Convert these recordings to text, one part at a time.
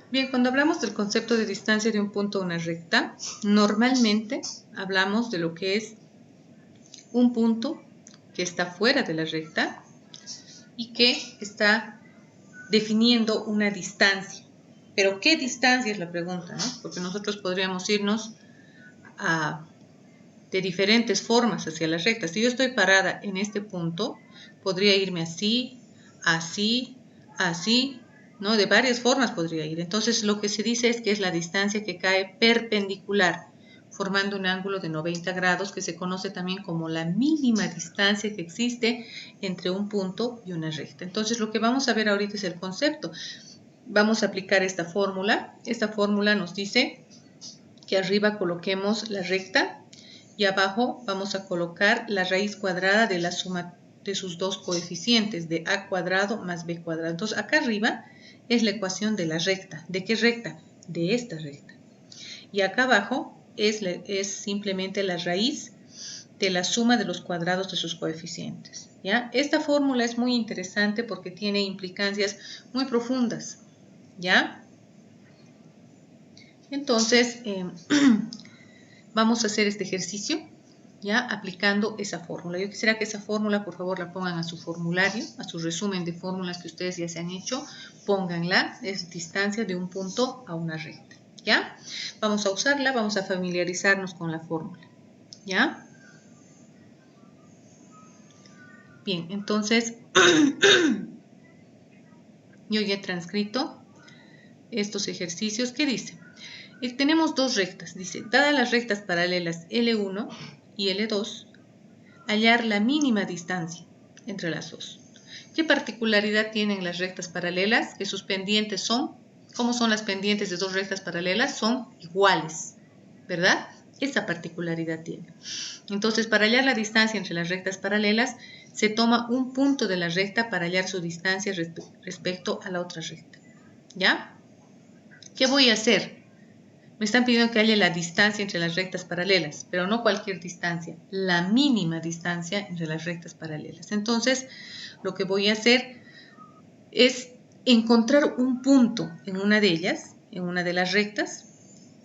Bien, cuando hablamos del concepto de distancia de un punto a una recta, normalmente hablamos de lo que es un punto que está fuera de la recta y que está definiendo una distancia. Pero ¿qué distancia es la pregunta, ¿no? Porque nosotros podríamos irnos de diferentes formas hacia la recta. Si yo estoy parada en este punto, podría irme así, así, así, ¿no? De varias formas podría ir. Entonces lo que se dice es que es la distancia que cae perpendicular, formando un ángulo de 90 grados que se conoce también como la mínima distancia que existe entre un punto y una recta. Entonces lo que vamos a ver ahorita es el concepto. Vamos a aplicar esta fórmula. Esta fórmula nos dice que arriba coloquemos la recta y abajo vamos a colocar la raíz cuadrada de la suma de sus dos coeficientes, de a cuadrado más b cuadrado. Entonces acá arriba es la ecuación de la recta. ¿De qué recta? De esta recta. Y acá abajo es simplemente la raíz de la suma de los cuadrados de sus coeficientes. ¿Ya? Esta fórmula es muy interesante porque tiene implicancias muy profundas. ¿Ya? Entonces, vamos a hacer este ejercicio, ya aplicando esa fórmula. Yo quisiera que esa fórmula, por favor, la pongan a su formulario, a su resumen de fórmulas que ustedes ya se han hecho. Pónganla, es distancia de un punto a una recta, ¿ya? Vamos a usarla, vamos a familiarizarnos con la fórmula, ¿ya? Bien, entonces, yo ya he transcrito estos ejercicios. ¿Qué dice? Tenemos dos rectas, dice, dadas las rectas paralelas L1 y L2, hallar la mínima distancia entre las dos. ¿Qué particularidad tienen las rectas paralelas? Que sus pendientes son, ¿cómo son las pendientes de dos rectas paralelas? Son iguales, ¿verdad? Esa particularidad tiene. Entonces, para hallar la distancia entre las rectas paralelas, se toma un punto de la recta para hallar su distancia respecto a la otra recta. ¿Ya? ¿Qué voy a hacer? Me están pidiendo que haya la distancia entre las rectas paralelas, pero no cualquier distancia, la mínima distancia entre las rectas paralelas. Entonces, lo que voy a hacer es encontrar un punto en una de ellas, en una de las rectas,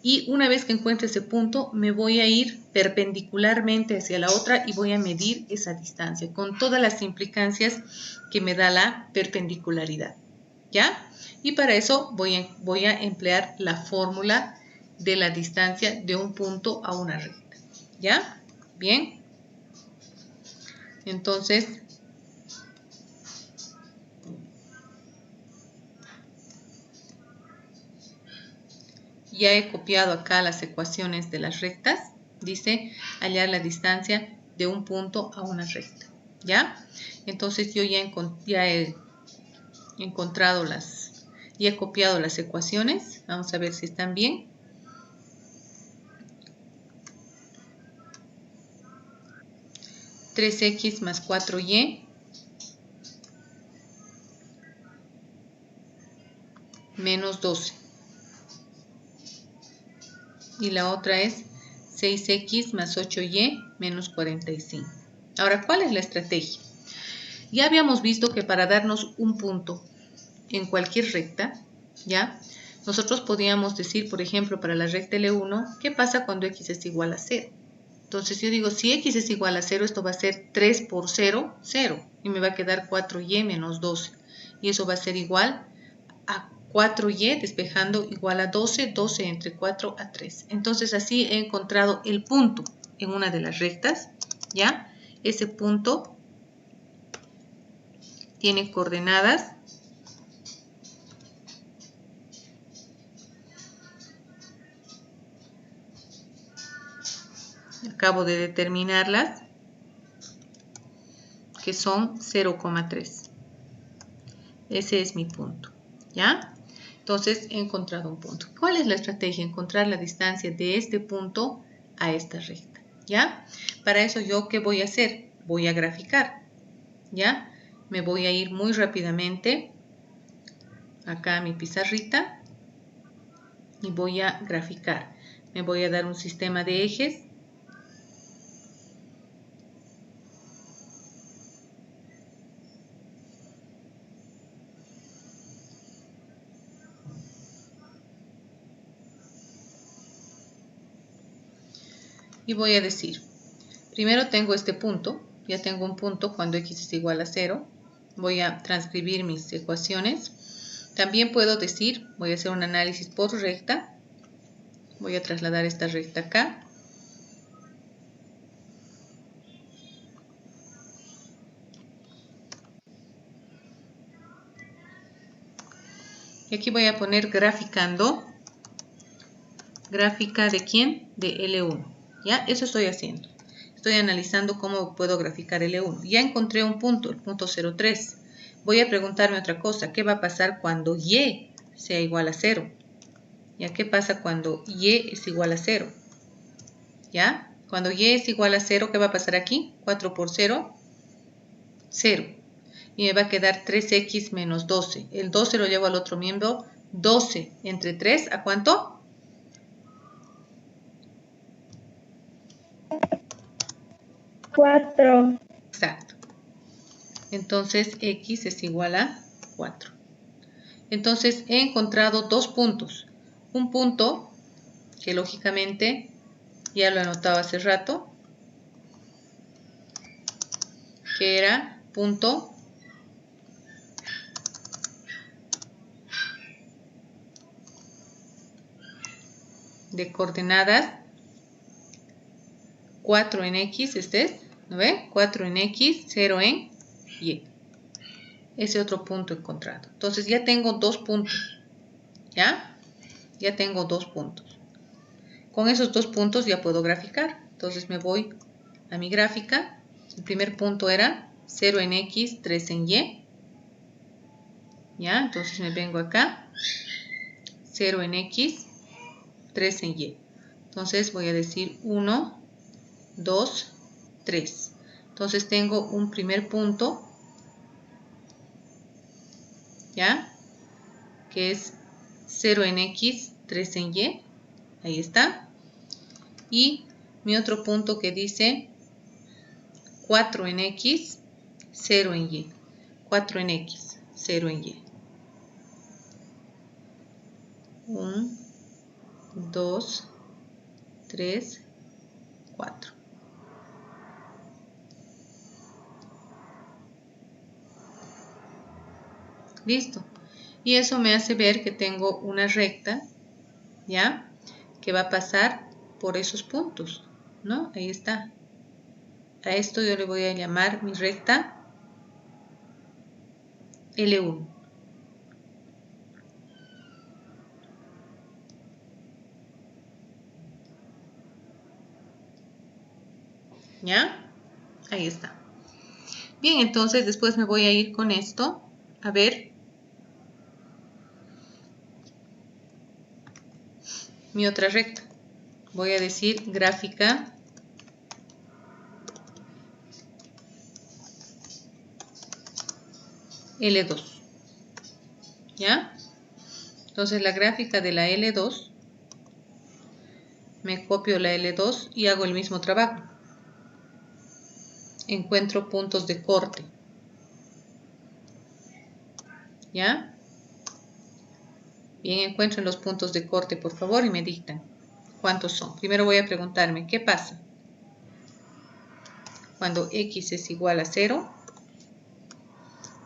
y una vez que encuentre ese punto, me voy a ir perpendicularmente hacia la otra y voy a medir esa distancia, con todas las implicancias que me da la perpendicularidad, ¿ya? Y para eso voy a emplear la fórmula de la distancia de un punto a una recta, ¿ya? Bien. Entonces, ya he copiado acá las ecuaciones de las rectas. Dice hallar la distancia de un punto a una recta, ¿ya? Entonces yo ya he encontrado y he copiado las ecuaciones. Vamos a ver si están bien. (3x más 4y) menos 12. Y la otra es 6x más 8y menos 45. Ahora, ¿cuál es la estrategia? Ya habíamos visto que para darnos un punto en cualquier recta, ¿ya? Nosotros podíamos decir, por ejemplo, para la recta L1, ¿qué pasa cuando x es igual a 0? Entonces yo digo, si x es igual a 0, esto va a ser 3 por 0, 0. Y me va a quedar 4y menos 12. Y eso va a ser igual a 4y despejando igual a 12, 12 entre 4 a 3. Entonces así he encontrado el punto en una de las rectas, ¿ya? Ese punto tiene coordenadas acabo de determinarlas, que son 0,3. Ese es mi punto, ¿ya? Entonces he encontrado un punto. ¿Cuál es la estrategia? Encontrar la distancia de este punto a esta recta, ¿ya? Para eso yo, ¿qué voy a hacer? Voy a graficar, ¿ya? Me voy a ir muy rápidamente acá a mi pizarrita y voy a graficar. Me voy a dar un sistema de ejes. y voy a decir, primero tengo este punto, ya tengo un punto cuando x es igual a 0. Voy a transcribir mis ecuaciones. También puedo decir, voy a hacer un análisis por recta. Voy a trasladar esta recta acá. Y aquí voy a poner graficando. ¿Gráfica de quién? De L1. ¿Ya? Eso estoy haciendo. Estoy analizando cómo puedo graficar L1. Ya encontré un punto, el punto 0,3. Voy a preguntarme otra cosa. ¿Qué va a pasar cuando y sea igual a 0? ¿Ya? ¿Qué pasa cuando y es igual a 0? ¿Ya? Cuando y es igual a 0, ¿qué va a pasar aquí? 4 por 0, 0. Y me va a quedar 3x menos 12. El 12 lo llevo al otro miembro. 12 entre 3, ¿a cuánto? 4. Exacto. Entonces x es igual a 4. Entonces he encontrado dos puntos. Un punto que lógicamente ya lo anotaba hace rato, que era punto de coordenadas 4 en x, este es, ¿no ve? 4 en x, 0 en y. Ese otro punto encontrado. Entonces ya tengo dos puntos. ¿Ya? Ya tengo dos puntos. Con esos dos puntos ya puedo graficar. Entonces me voy a mi gráfica. El primer punto era 0 en x, 3 en y. ¿Ya? Entonces me vengo acá. 0 en x, 3 en y. Entonces voy a decir 1, 2, 3. Entonces tengo un primer punto, ¿ya? Que es 0 en x, 3 en y. Ahí está. Y mi otro punto que dice 4 en x, 0 en y. 4 en x, 0 en y. 1, 2, 3, 4. Listo. Y eso me hace ver que tengo una recta, ¿ya? Que va a pasar por esos puntos, ¿no? Ahí está. A esto yo le voy a llamar mi recta L1. ¿Ya? Ahí está. Bien, entonces después me voy a ir con esto a ver mi otra recta. Voy a decir gráfica L2. ¿Ya? Entonces la gráfica de la L2, me copio la L2 y hago el mismo trabajo. Encuentro puntos de corte. ¿Ya? Bien, encuentren los puntos de corte, por favor, y me dictan cuántos son. Primero voy a preguntarme, ¿qué pasa cuando x es igual a 0?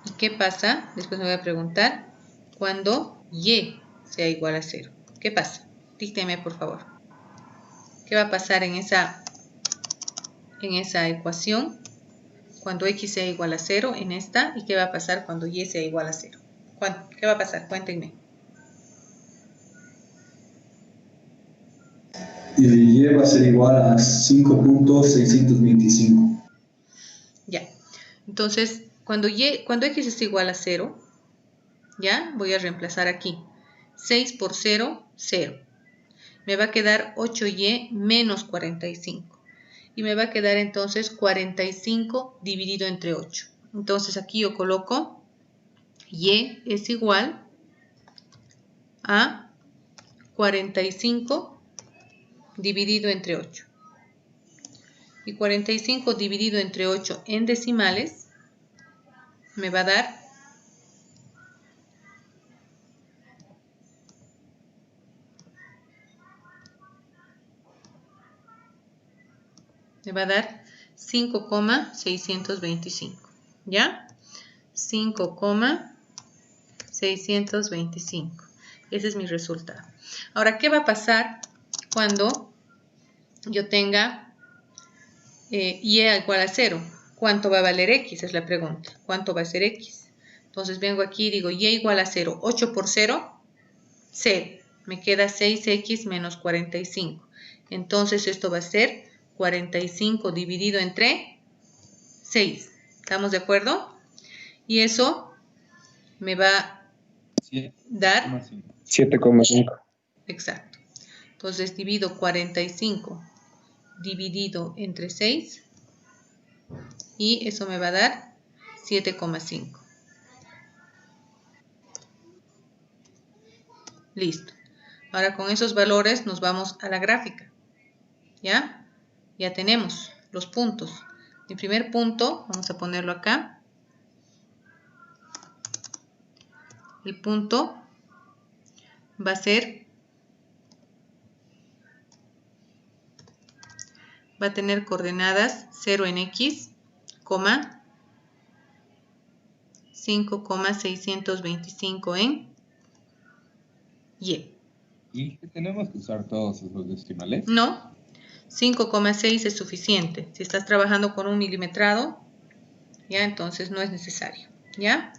¿Y qué pasa? Después me voy a preguntar cuando y sea igual a 0. ¿Qué pasa? Díctenme, por favor. ¿Qué va a pasar en esa ecuación cuando x sea igual a 0 en esta? ¿Y qué va a pasar cuando y sea igual a 0? ¿Qué va a pasar? Cuéntenme. Y va a ser igual a 5.625. Ya. Entonces, cuando x es igual a 0, ¿ya? Voy a reemplazar aquí. 6 por 0, 0. Me va a quedar 8y menos 45. Y me va a quedar entonces 45 dividido entre 8. Entonces aquí yo coloco y es igual a 45 dividido entre 8. Y 45 dividido entre 8 en decimales me va a dar me va a dar 5,625. ¿Ya? 5,625. Ese es mi resultado. Ahora, ¿qué va a pasar cuando yo tenga y igual a 0? ¿Cuánto va a valer x? Es la pregunta. ¿Cuánto va a ser x? Entonces vengo aquí y digo y igual a 0. 8 por 0, 0. Me queda 6x menos 45. Entonces esto va a ser 45 dividido entre 6. ¿Estamos de acuerdo? Y eso me va a dar 7,5. Exacto. Entonces divido 45 dividido entre 6 y eso me va a dar 7,5. Listo. Ahora con esos valores nos vamos a la gráfica. ¿Ya? Ya tenemos los puntos. El primer punto, vamos a ponerlo acá. El punto va a ser, va a tener coordenadas 0 en x, 5,625 en y. ¿Y tenemos que usar todos esos decimales? No, 5,6 es suficiente. Si estás trabajando con un milimetrado, ya entonces no es necesario. ¿Ya?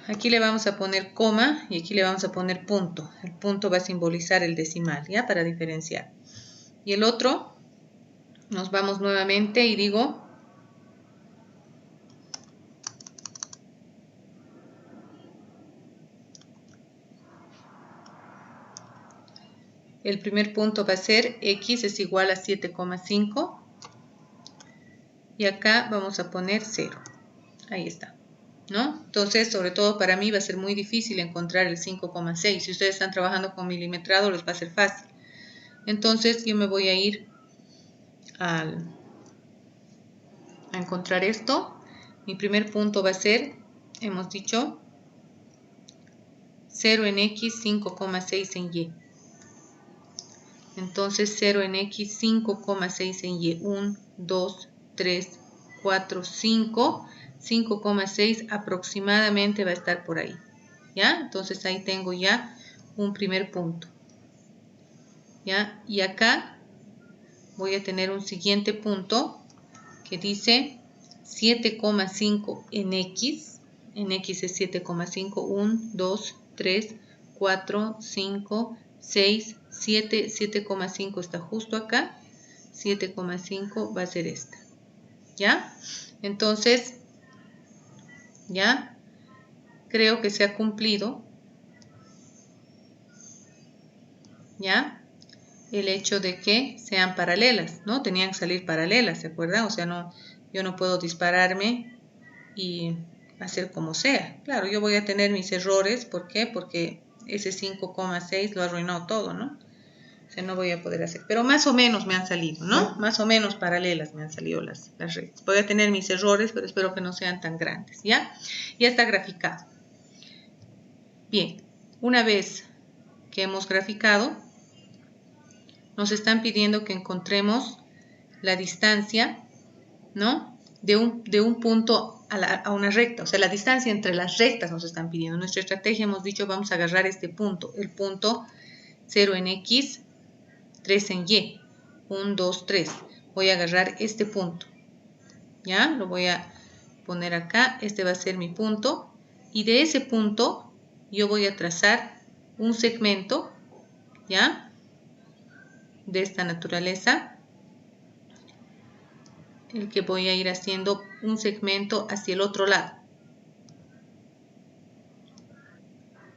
Aquí le vamos a poner coma y aquí le vamos a poner punto. El punto va a simbolizar el decimal, ¿ya? Para diferenciar. Y el otro, nos vamos nuevamente y digo el primer punto va a ser x es igual a 7,5 y acá vamos a poner 0. Ahí está, ¿no? Entonces, sobre todo para mí va a ser muy difícil encontrar el 5,6. Si ustedes están trabajando con milimetrado, les va a ser fácil. Entonces, yo me voy a ir a encontrar esto. Mi primer punto va a ser, hemos dicho, 0 en x, 5,6 en y. Entonces 0 en x, 5,6 en y. 1, 2, 3, 4, 5. 5,6 aproximadamente va a estar por ahí. ¿Ya? Entonces ahí tengo ya un primer punto. ¿Ya? Y acá voy a tener un siguiente punto que dice 7,5 en x. En x es 7,5. 1, 2, 3, 4, 5, 6, 7. 7,5 está justo acá. 7,5 va a ser esta. ¿Ya? Entonces, ya creo que se ha cumplido. ¿Ya? El hecho de que sean paralelas, ¿no? Tenían que salir paralelas, ¿se acuerdan? O sea, no, yo no puedo dispararme y hacer como sea. Claro, yo voy a tener mis errores. ¿Por qué? Porque ese 5,6 lo arruinó todo, ¿no? O sea, no voy a poder hacer. Pero más o menos me han salido, ¿no? Más o menos paralelas me han salido las rectas. Voy a tener mis errores, pero espero que no sean tan grandes, ¿ya? Ya está graficado. Bien, una vez que hemos graficado, nos están pidiendo que encontremos la distancia, ¿no? De un punto a una recta. O sea, la distancia entre las rectas nos están pidiendo. Nuestra estrategia hemos dicho, vamos a agarrar este punto. El punto 0 en x, 3 en y. 1, 2, 3. Voy a agarrar este punto. ¿Ya? Lo voy a poner acá. Este va a ser mi punto. Y de ese punto yo voy a trazar un segmento, ¿ya? De esta naturaleza. El que voy a ir haciendo un segmento hacia el otro lado.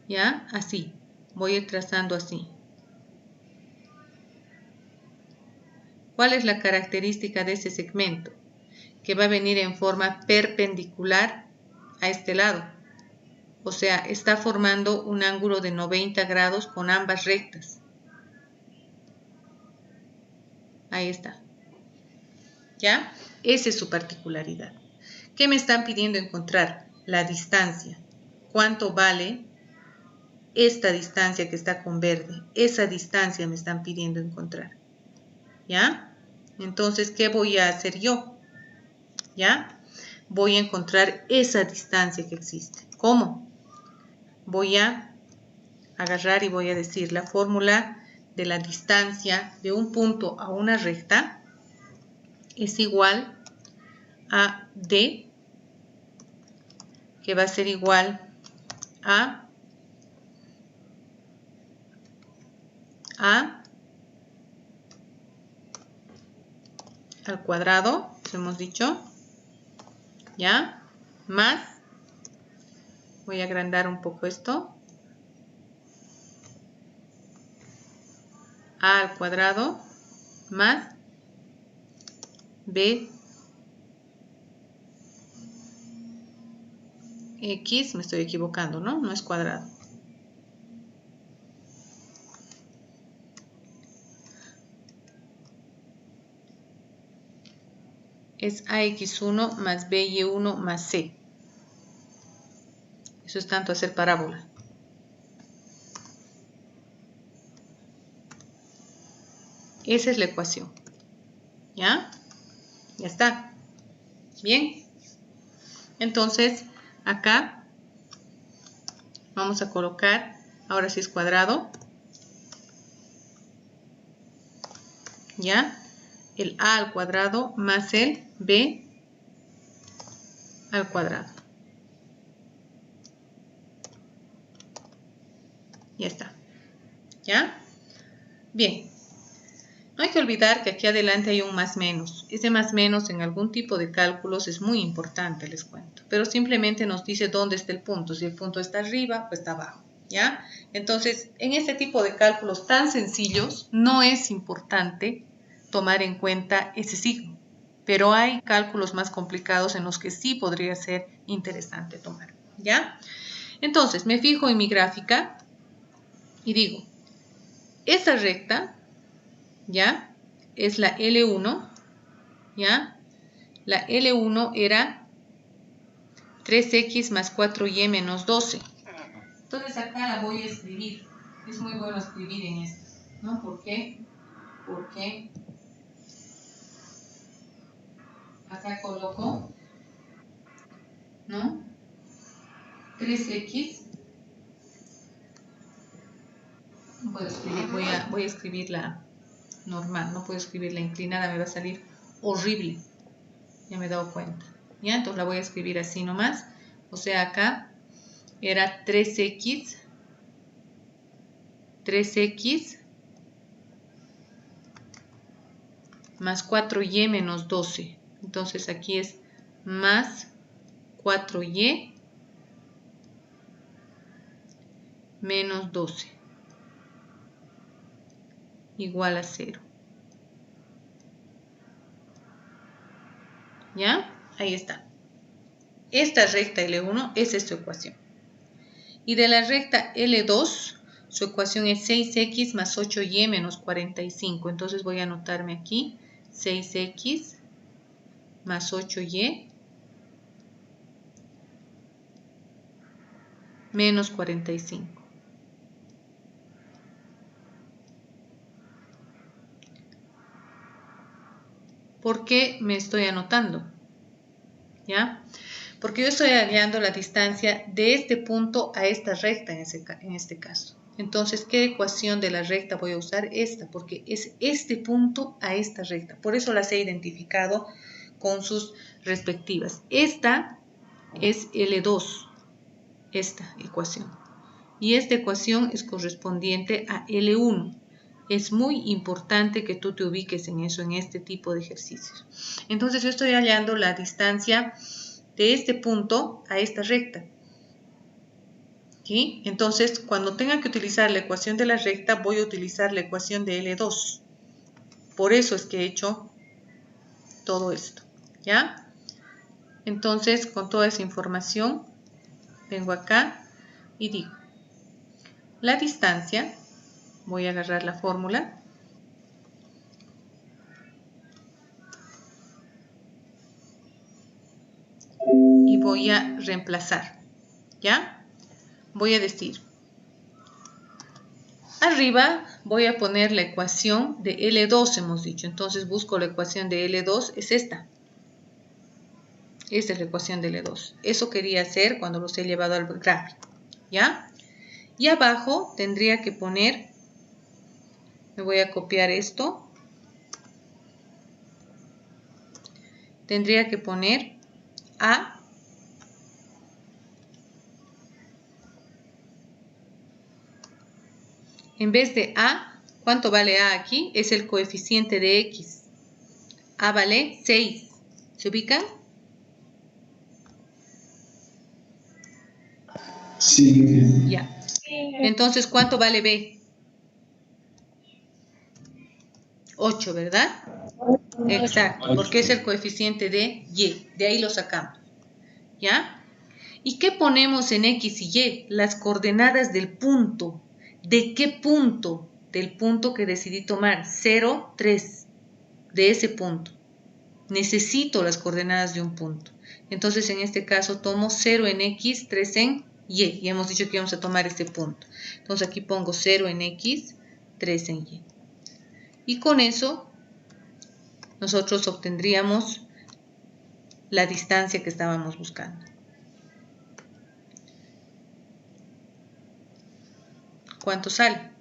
¿Ya? Así. Voy a ir trazando así. ¿Cuál es la característica de ese segmento? Que va a venir en forma perpendicular a este lado. O sea, está formando un ángulo de 90 grados con ambas rectas. Ahí está. ¿Ya? Esa es su particularidad. ¿Qué me están pidiendo encontrar? La distancia. ¿Cuánto vale esta distancia que está con verde? Esa distancia me están pidiendo encontrar. ¿Ya? Entonces, ¿qué voy a hacer yo? ¿Ya? Voy a encontrar esa distancia que existe. ¿Cómo? Voy a agarrar y voy a decir la fórmula de la distancia de un punto a una recta es igual a D, que va a ser igual a al cuadrado, eso hemos dicho, ¿ya? Más, voy a agrandar un poco esto, a al cuadrado más b x, me estoy equivocando, ¿no? No es cuadrado. Es ax1 más by1 más c. Eso es tanto hacer parábola. Esa es la ecuación. ¿Ya? Ya está. Bien. Entonces, acá vamos a colocar, ahora sí es cuadrado. ¿Ya? El a al cuadrado más el b al cuadrado. Ya está. ¿Ya? Bien. No hay que olvidar que aquí adelante hay un más menos. Ese más menos en algún tipo de cálculos es muy importante, les cuento. Pero simplemente nos dice dónde está el punto. Si el punto está arriba o está abajo. ¿Ya? Entonces, en este tipo de cálculos tan sencillos, no es importante tomar en cuenta ese signo. Pero hay cálculos más complicados en los que sí podría ser interesante tomar. ¿Ya? Entonces, me fijo en mi gráfica y digo, esa recta, ¿ya? Es la L1, ¿ya? La L1 era 3x más 4y menos 12. Entonces acá la voy a escribir. Es muy bueno escribir en esto, ¿no? ¿Por qué? Porque acá coloco, ¿no? 3x. No puedo escribir, voy a escribir la normal, no puedo escribir la inclinada, me va a salir horrible. Ya me he dado cuenta. ¿Ya? Entonces la voy a escribir así nomás. O sea, acá era 3x más 4y menos 12. Entonces aquí es más 4y menos 12 igual a 0. ¿Ya? Ahí está. Esta recta L1, esa es su ecuación. Y de la recta L2, su ecuación es 6x más 8y menos 45. Entonces voy a anotarme aquí 6x más 8y menos 45. ¿Por qué me estoy anotando? ¿Ya? Porque yo estoy hallando la distancia de este punto a esta recta en este caso. Entonces, ¿qué ecuación de la recta voy a usar? Esta, porque es este punto a esta recta. Por eso las he identificado con sus respectivas. Esta es L2, esta ecuación. Y esta ecuación es correspondiente a L1. Es muy importante que tú te ubiques en eso, en este tipo de ejercicios. Entonces yo estoy hallando la distancia de este punto a esta recta. ¿Sí? Entonces, cuando tenga que utilizar la ecuación de la recta, voy a utilizar la ecuación de L2. Por eso es que he hecho todo esto. ¿Ya? Entonces, con toda esa información, vengo acá y digo, la distancia, voy a agarrar la fórmula, y voy a reemplazar, ¿ya? Voy a decir, arriba voy a poner la ecuación de L2, hemos dicho. Entonces busco la ecuación de L2, es esta. Esta es la ecuación de L2. Eso quería hacer cuando los he llevado al gráfico, ¿ya? Y abajo tendría que poner, me voy a copiar esto. Tendría que poner A en vez de A, ¿cuánto vale A aquí? Es el coeficiente de X. A vale 6. ¿Se ubican? Sí. Ya. Entonces, ¿cuánto vale B? 8, ¿verdad? Exacto, porque es el coeficiente de Y. De ahí lo sacamos. ¿Ya? ¿Y qué ponemos en X y Y? Las coordenadas del punto. ¿De qué punto? Del punto que decidí tomar. 0, 3. De ese punto. Necesito las coordenadas de un punto. Entonces, en este caso, tomo 0 en X, 3 en Y. Y hemos dicho que vamos a tomar este punto. Entonces, aquí pongo 0 en X, 3 en Y. Y con eso, nosotros obtendríamos la distancia que estábamos buscando. ¿Cuánto sale?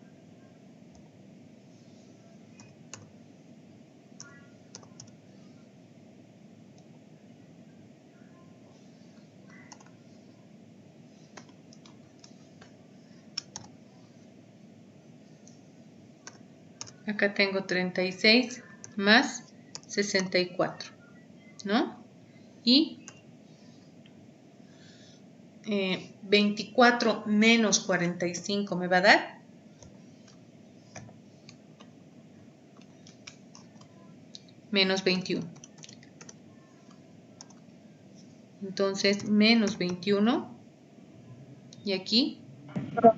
Acá tengo 36 más 64, ¿no? Y 24 menos 45 me va a dar menos 21. Entonces, menos 21. Y aquí,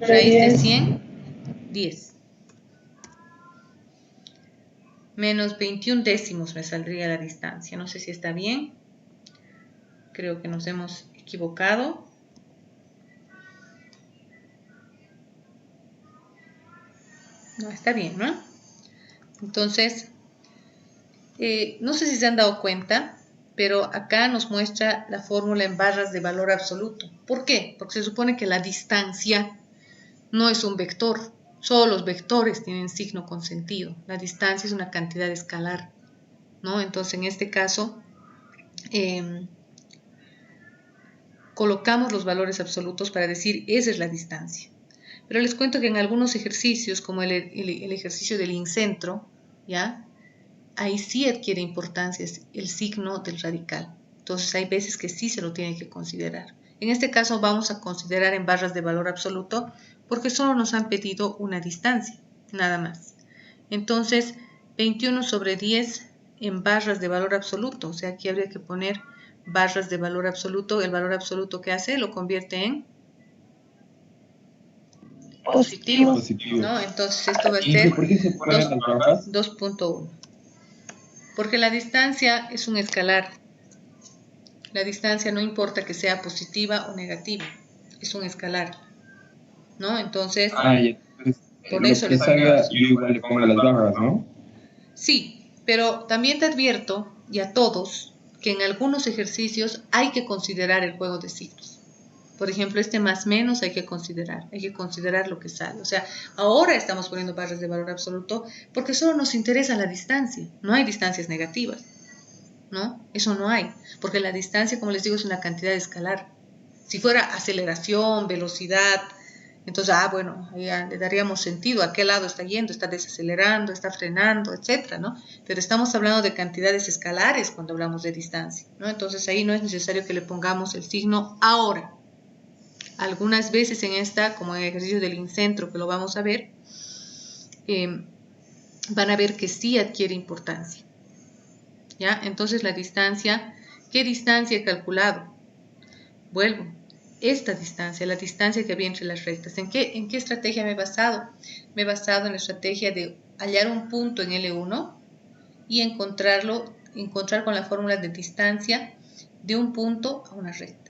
raíz de 100, 10. Menos 21 décimos me saldría la distancia. No sé si está bien. Creo que nos hemos equivocado. No, está bien, ¿no? Entonces, no sé si se han dado cuenta, pero acá nos muestra la fórmula en barras de valor absoluto. ¿Por qué? Porque se supone que la distancia no es un vector. Solo los vectores tienen signo con sentido. La distancia es una cantidad escalar, ¿no? Entonces, en este caso, colocamos los valores absolutos para decir esa es la distancia. Pero les cuento que en algunos ejercicios, como el ejercicio del incentro, ¿ya? Ahí sí adquiere importancia el signo del radical. Entonces hay veces que sí se lo tiene que considerar. En este caso vamos a considerar en barras de valor absoluto porque solo nos han pedido una distancia, nada más. Entonces 21 sobre 10 en barras de valor absoluto, o sea, aquí habría que poner barras de valor absoluto. El valor absoluto que hace lo convierte en positivo, ¿no? Entonces esto va a ser ¿Por qué se ponen las barras? 2.1. Porque la distancia es un escalar. La distancia no importa que sea positiva o negativa, es un escalar, ¿no? Entonces, por eso lo que salga, yo igual le pongo las barras, ¿no? Sí, pero también te advierto, y a todos, que en algunos ejercicios hay que considerar el juego de signos. Por ejemplo, este más menos hay que considerar lo que sale. O sea, ahora estamos poniendo barras de valor absoluto porque solo nos interesa la distancia, no hay distancias negativas, ¿no? Eso no hay, porque la distancia, como les digo, es una cantidad escalar. Si fuera aceleración, velocidad, entonces, bueno, ya le daríamos sentido a qué lado está yendo, está desacelerando, está frenando, etcétera, ¿no? Pero estamos hablando de cantidades escalares cuando hablamos de distancia, ¿no? Entonces ahí no es necesario que le pongamos el signo ahora. Algunas veces en esta, como en el ejercicio del incentro, que lo vamos a ver, van a ver que sí adquiere importancia. ¿Ya? Entonces la distancia, ¿qué distancia he calculado? Vuelvo, esta distancia, la distancia que había entre las rectas. ¿En qué estrategia me he basado? Me he basado en la estrategia de hallar un punto en L1 y encontrar con la fórmula de distancia de un punto a una recta.